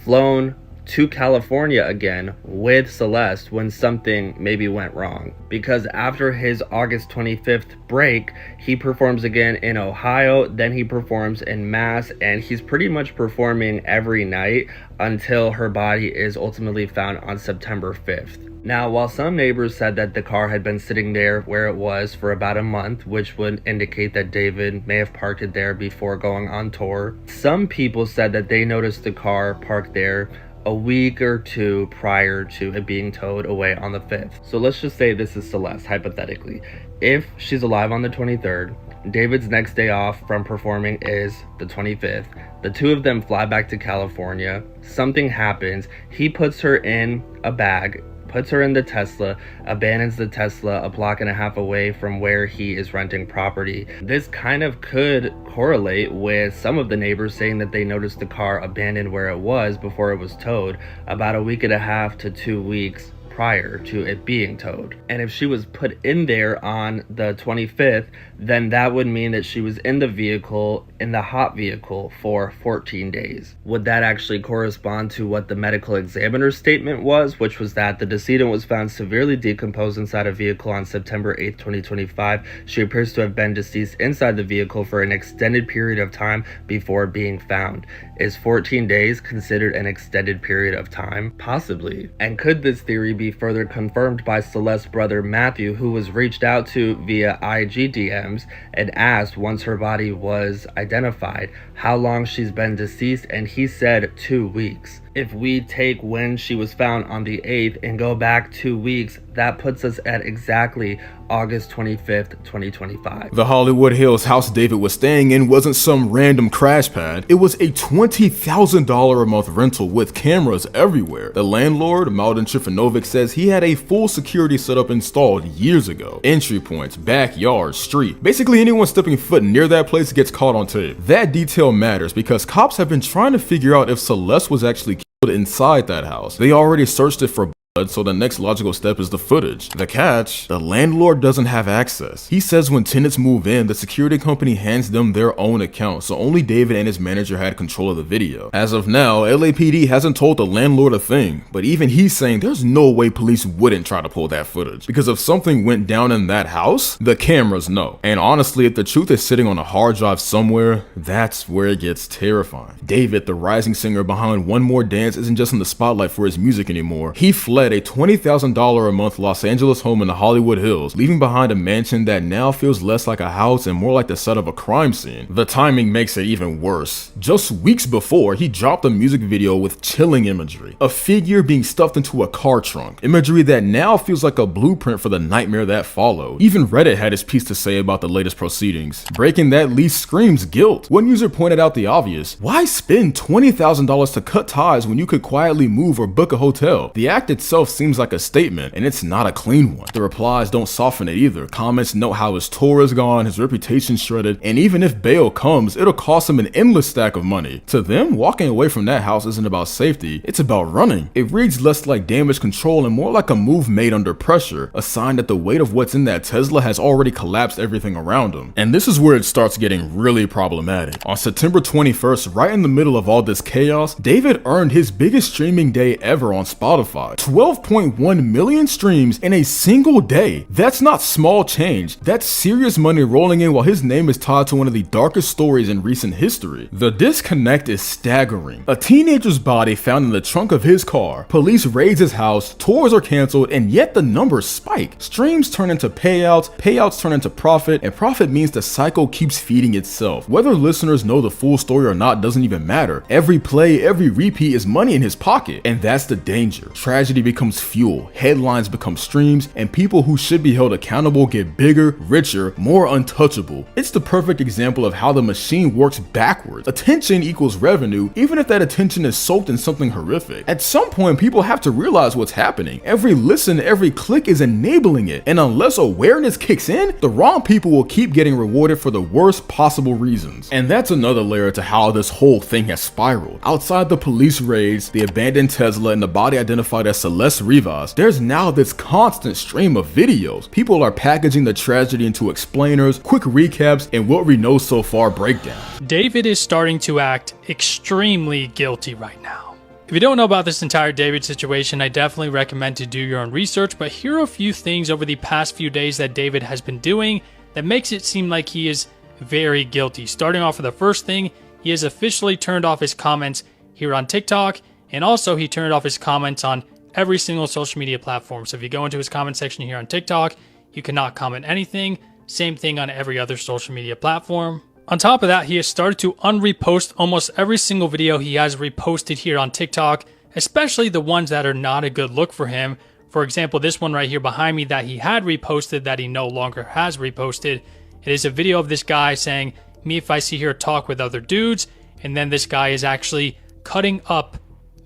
flown to California again with Celeste when something maybe went wrong, because after his August 25th break, he performs again in Ohio, then he performs in Mass, and he's pretty much performing every night until her body is ultimately found on September 5th. Now, while some neighbors said that the car had been sitting there where it was for about a month, which would indicate that David may have parked it there before going on tour, some people said that they noticed the car parked there a week or two prior to it being towed away on the 5th. So let's just say this is Celeste, hypothetically. If she's alive on the 23rd, David's next day off from performing is the 25th. The two of them fly back to California. Something happens. He puts her in a bag, puts her in the Tesla, abandons the Tesla a block and a half away from where he is renting property. This kind of could correlate with some of the neighbors saying that they noticed the car abandoned where it was before it was towed about a week and a half to 2 weeks prior to it being towed. And if she was put in there on the 25th, then that would mean that she was in the vehicle, in the hot vehicle, for 14 days. Would that actually correspond to what the medical examiner's statement was, which was that the decedent was found severely decomposed inside a vehicle on September 8th, 2025. She appears to have been deceased inside the vehicle for an extended period of time before being found. Is 14 days considered an extended period of time? Possibly. And could this theory be further confirmed by Celeste's brother Matthew, who was reached out to via IG DMs and asked, once her body was identified, how long she's been deceased, and he said 2 weeks. If we take when she was found on the 8th and go back 2 weeks, that puts us at exactly August 25th, 2025. The Hollywood Hills house David was staying in wasn't some random crash pad. It was a $20,000 a month rental with cameras everywhere. The landlord, Malden Trifanovic, says he had a full security setup installed years ago. Entry points, backyard, street. Basically anyone stepping foot near that place gets caught on tape. That detail matters because cops have been trying to figure out if Celeste was actually killed inside that house. They already searched it for so the next logical step is the footage. The catch, the landlord doesn't have access. He says when tenants move in, the security company hands them their own account, so only David and his manager had control of the video. As of now, LAPD hasn't told the landlord a thing, but even he's saying there's no way police wouldn't try to pull that footage, because if something went down in that house, the cameras know. And honestly, if the truth is sitting on a hard drive somewhere, that's where it gets terrifying. David, the rising singer behind One More Dance, isn't just in the spotlight for his music anymore. He fled a $20,000 a month Los Angeles home in the Hollywood Hills, leaving behind a mansion that now feels less like a house and more like the set of a crime scene. The timing makes it even worse. Just weeks before, he dropped a music video with chilling imagery. A figure being stuffed into a car trunk. Imagery that now feels like a blueprint for the nightmare that followed. Even Reddit had his piece to say about the latest proceedings. Breaking that lease screams guilt. One user pointed out the obvious. Why spend $20,000 to cut ties when you could quietly move or book a hotel? The act itself seems like a statement, and it's not a clean one. The replies don't soften it either. Comments note how his tour is gone, his reputation shredded, and even if bail comes, it'll cost him an endless stack of money. To them, walking away from that house isn't about safety, it's about running. It reads less like damage control and more like a move made under pressure, a sign that the weight of what's in that Tesla has already collapsed everything around him. And this is where it starts getting really problematic. On September 21st, right in the middle of all this chaos, David earned his biggest streaming day ever on Spotify. 12.1 million streams in a single day. That's not small change. That's serious money rolling in while his name is tied to one of the darkest stories in recent history. The disconnect is staggering. A teenager's body found in the trunk of his car. Police raid his house, tours are canceled, and yet the numbers spike. Streams turn into payouts, payouts turn into profit, and profit means the cycle keeps feeding itself. Whether listeners know the full story or not doesn't even matter. Every play, every repeat is money in his pocket, and that's the danger. Tragedy becomes fuel, headlines become streams, and people who should be held accountable get bigger, richer, more untouchable. It's the perfect example of how the machine works backwards. Attention equals revenue, even if that attention is soaked in something horrific. At some point, people have to realize what's happening. Every listen, every click is enabling it, and unless awareness kicks in, the wrong people will keep getting rewarded for the worst possible reasons. And that's another layer to how this whole thing has spiraled. Outside the police raids, the abandoned Tesla, and the body identified as Celeste Rivas, there's now this constant stream of videos. People are packaging the tragedy into explainers, quick recaps, and what we know so far breakdown. David is starting to act extremely guilty right now. If you don't know about this entire David situation, I definitely recommend to do your own research, but here are a few things over the past few days that David has been doing that makes it seem like he is very guilty. Starting off with the first thing, he has officially turned off his comments here on TikTok, and also he turned off his comments on every single social media platform. So if you go into his comment section here on TikTok, you cannot comment anything. Same thing on every other social media platform. On top of that, he has started to unrepost almost every single video he has reposted here on TikTok, especially the ones that are not a good look for him. For example, this one right here behind me that he had reposted that he no longer has reposted. It is a video of this guy saying, "Me if I see her talk with other dudes," and then this guy is actually cutting up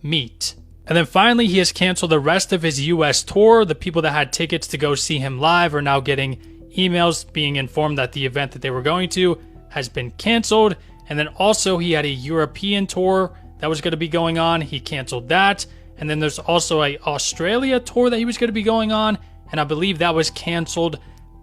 meat. And then finally, he has canceled the rest of his US tour. The people that had tickets to go see him live are now getting emails being informed that the event that they were going to has been canceled. And then also he had a European tour that was going to be going on. He canceled that. And then there's also a Australia tour that he was going to be going on, and I believe that was canceled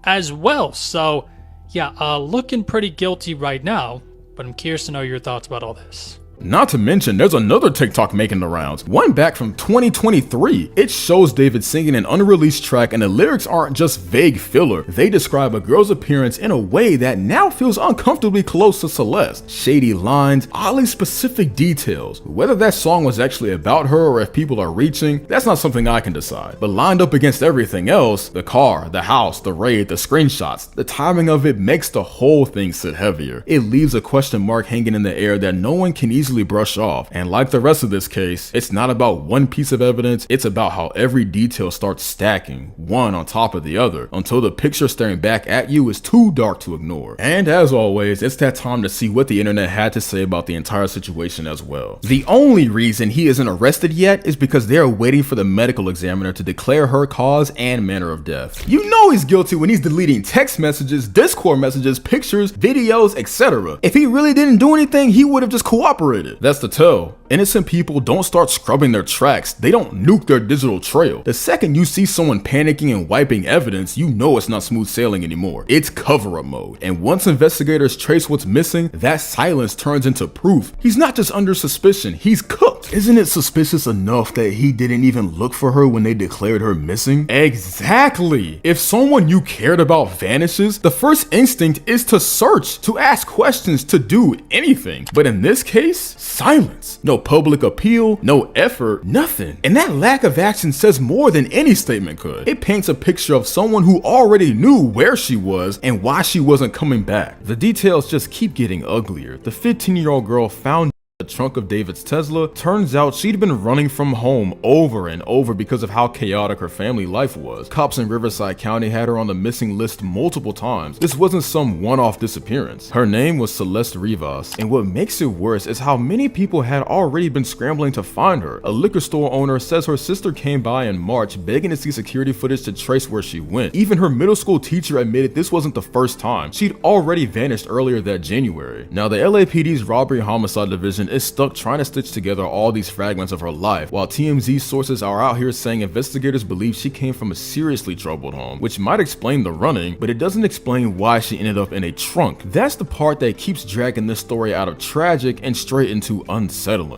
as well. So yeah, looking pretty guilty right now, but I'm curious to know your thoughts about all this. Not to mention, there's another TikTok making the rounds, one back from 2023. It shows David singing an unreleased track, and the lyrics aren't just vague filler. They describe a girl's appearance in a way that now feels uncomfortably close to Celeste. Shady lines, oddly specific details. Whether that song was actually about her or if people are reaching, that's not something I can decide. But lined up against everything else, the car, the house, the raid, the screenshots, the timing of it makes the whole thing sit heavier. It leaves a question mark hanging in the air that no one can easily brush off. And like the rest of this case, it's not about one piece of evidence, it's about how every detail starts stacking, one on top of the other, until the picture staring back at you is too dark to ignore. And as always, it's that time to see what the internet had to say about the entire situation as well. The only reason he isn't arrested yet is because they're waiting for the medical examiner to declare her cause and manner of death. You know he's guilty when he's deleting text messages, Discord messages, pictures, videos, etc. If he really didn't do anything, he would have just cooperated. obliterated. That's the tell. Innocent people don't start scrubbing their tracks, they don't nuke their digital trail. The second you see someone panicking and wiping evidence, you know it's not smooth sailing anymore. It's cover-up mode. And once investigators trace what's missing, that silence turns into proof. He's not just under suspicion, he's cooked. Isn't it suspicious enough that he didn't even look for her when they declared her missing? Exactly! If someone you cared about vanishes, the first instinct is to search, to ask questions, to do anything. But in this case, silence. No public appeal, no effort, nothing. And that lack of action says more than any statement could. It paints a picture of someone who already knew where she was and why she wasn't coming back. The details just keep getting uglier. The 15-year-old girl found the trunk of David's Tesla. Turns out she'd been running from home over and over because of how chaotic her family life was. Cops in Riverside County had her on the missing list multiple times. This wasn't some one-off disappearance. Her name was Celeste Rivas, and what makes it worse is how many people had already been scrambling to find her. A liquor store owner says her sister came by in March begging to see security footage to trace where she went. Even her middle school teacher admitted this wasn't the first time. She'd already vanished earlier that January. Now the LAPD's robbery homicide division is stuck trying to stitch together all these fragments of her life, while TMZ sources are out here saying investigators believe she came from a seriously troubled home, which might explain the running, but it doesn't explain why she ended up in a trunk. That's the part that keeps dragging this story out of tragic and straight into unsettling.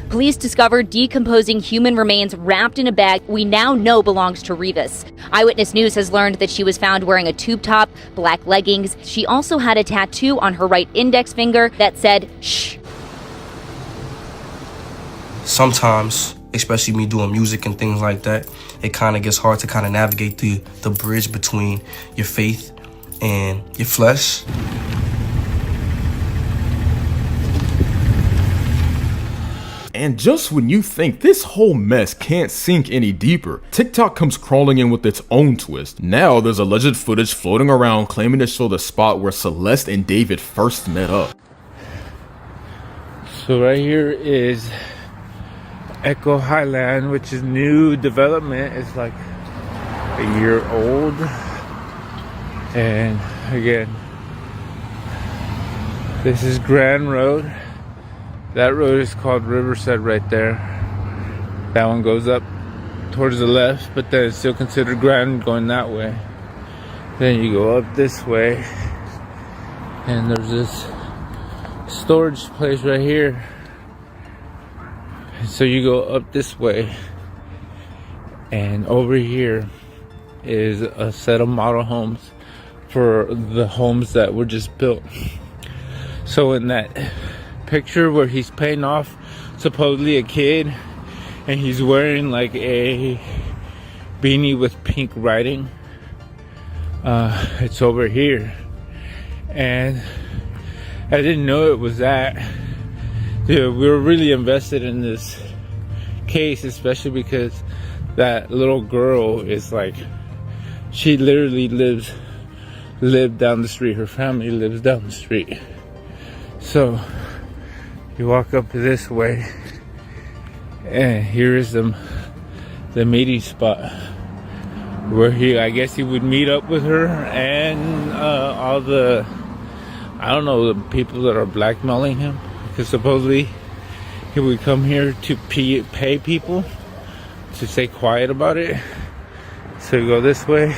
Police discovered decomposing human remains wrapped in a bag we now know belongs to Rivas. Eyewitness News has learned that she was found wearing a tube top, black leggings. She also had a tattoo on her right index finger that said, "Shh." Sometimes, especially me doing music and things like that, it kind of gets hard to kind of navigate the bridge between your faith and your flesh. And just when you think this whole mess can't sink any deeper, TikTok comes crawling in with its own twist. Now there's alleged footage floating around claiming to show the spot where Celeste and David first met up. So right here is Echo Highland, which is new development. It's like a year old. And again, this is Grand Road. That road is called Riverside right there. That one goes up towards the left, but then it's still considered Grand going that way. Then you go up this way, and there's this storage place right here. So you go up this way, and over here is a set of model homes for the homes that were just built. So in that picture where he's paying off supposedly a kid, and he's wearing like a beanie with pink writing, it's over here. And I didn't know it was that. Dude, we were really invested in this case, especially because that little girl is like, she literally lived down the street. Her family lives down the street. So you walk up this way, and here is the meeting spot where I guess he would meet up with her and all the, I don't know, the people that are blackmailing him. Because supposedly he would come here to pay people to stay quiet about it. So you go this way.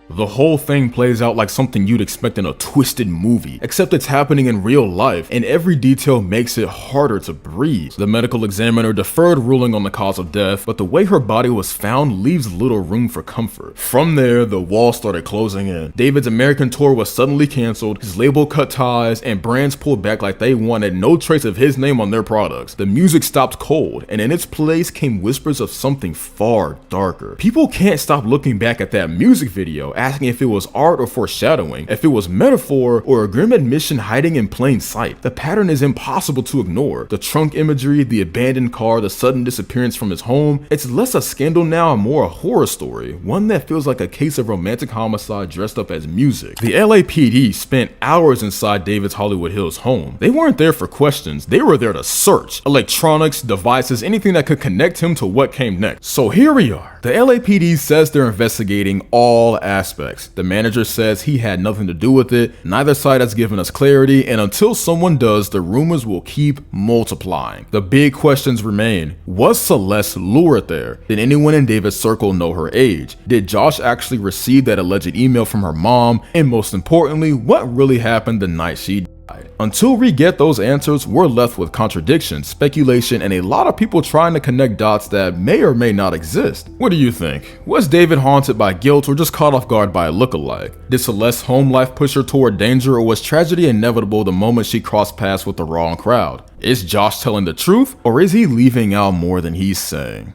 The whole thing plays out like something you'd expect in a twisted movie, except it's happening in real life, and every detail makes it harder to breathe. The medical examiner deferred ruling on the cause of death, but the way her body was found leaves little room for comfort. From there, the walls started closing in. David's American tour was suddenly canceled, his label cut ties, and brands pulled back like they wanted no trace of his name on their products. The music stopped cold, and in its place came whispers of something far darker. People can't stop looking back at that music video, asking if it was art or foreshadowing, if it was metaphor or a grim admission hiding in plain sight. The pattern is impossible to ignore. The trunk imagery, the abandoned car, the sudden disappearance from his home. It's less a scandal now and more a horror story, one that feels like a case of romantic homicide dressed up as music. The LAPD spent hours inside David's Hollywood Hills home. They weren't there for questions, they were there to search. Electronics, devices, anything that could connect him to what came next. So here we are. The The LAPD says they're investigating all aspects. The manager says he had nothing to do with it. Neither side has given us clarity, and until someone does, the rumors will keep multiplying. The big questions remain. Was Celeste lured there? Did anyone in David's circle know her age? Did Josh actually receive that alleged email from her mom? And most importantly, what really happened the night she died? Until we get those answers, we're left with contradiction, speculation, and a lot of people trying to connect dots that may or may not exist. What do you think? Was David haunted by guilt or just caught off guard by a lookalike? Did Celeste's home life push her toward danger, or was tragedy inevitable the moment she crossed paths with the wrong crowd? Is Josh telling the truth, or is he leaving out more than he's saying?